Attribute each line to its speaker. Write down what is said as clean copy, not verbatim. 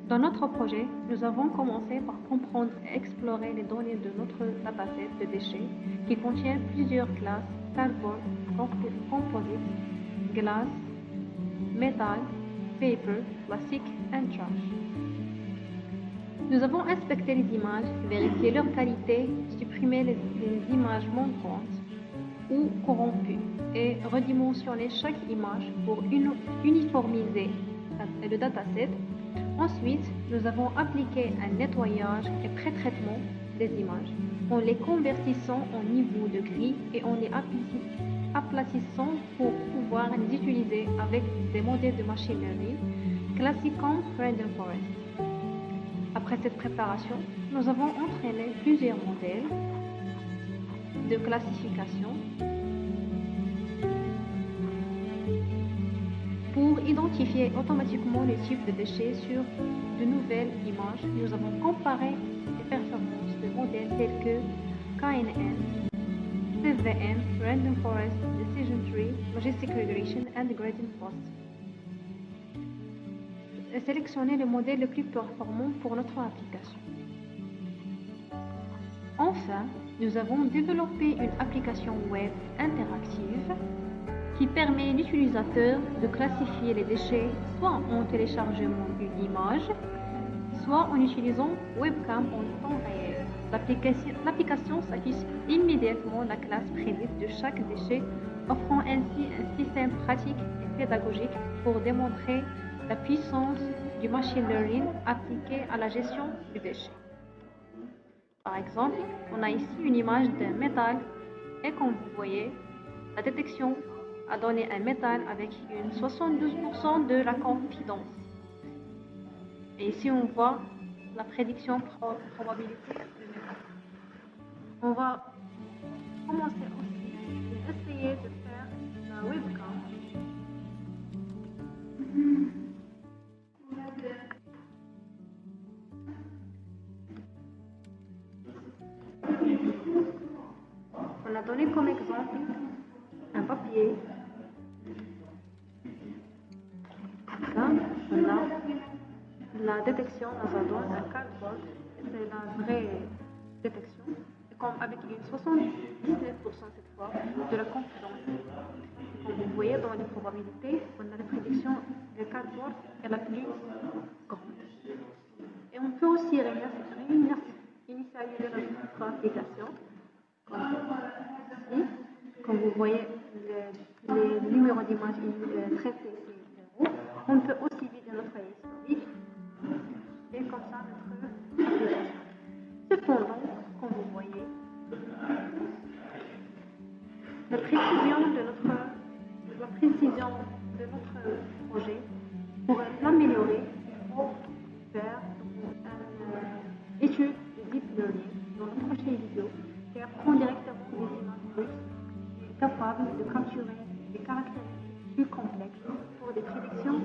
Speaker 1: Dans notre projet, nous avons commencé par comprendre et explorer les données de notre dataset de déchets qui contient plusieurs classes cardboard, composite, glass, metal, paper, plastique et trash. Nous avons inspecté les images, vérifié leur qualité, supprimé les images manquantes ou corrompues et redimensionné chaque image pour uniformiser le dataset. Ensuite, nous avons appliqué un nettoyage et pré-traitement des images en les convertissant en niveau de gris et en les aplatissant pour pouvoir les utiliser avec des modèles de machine learning classiques comme Random Forest. Après cette préparation, nous avons entraîné plusieurs modèles de classification pour identifier automatiquement les types de déchets sur de nouvelles images. Nous avons comparé les performances de modèles tels que KNN, CVM, Random Forest, Decision Tree, Logistic Regression and Gradient Post. Et sélectionner le modèle le plus performant pour notre application. Enfin, nous avons développé une application web interactive qui permet à l'utilisateur de classifier les déchets soit en téléchargement d'une image, soit en utilisant webcam en temps réel. L'application s'affiche immédiatement la classe prédite de chaque déchet, offrant ainsi un système pratique et pédagogique pour démontrer la puissance du machine learning appliquée à la gestion du déchet. Par exemple, on a ici une image d'un métal et comme vous voyez, la détection a donné un métal avec une 72% de la confidence. Et ici, on voit la prédiction probabilité du métal. On va commencer aussi à essayer de faire la webcam. On a donné comme exemple un papier. Là, on a la détection dans un don, un cardboard, c'est la vraie détection, comme avec une 79% cette fois de la confidence. Comme vous voyez dans les probabilités, on a la prédiction de cardboard est la plus grande. Et on peut aussi initialiser notre application. Comme vous voyez, les numéros d'image traités ici. On peut aussi vider notre historique et comme ça notre application. Cependant, comme vous voyez, la précision de notre projet, pour l'améliorer, il faut faire une étude de deep learning dans la prochaine vidéo qui apprend directement des images brutes et est capable de capturer des caractéristiques plus complexes pour des prédictions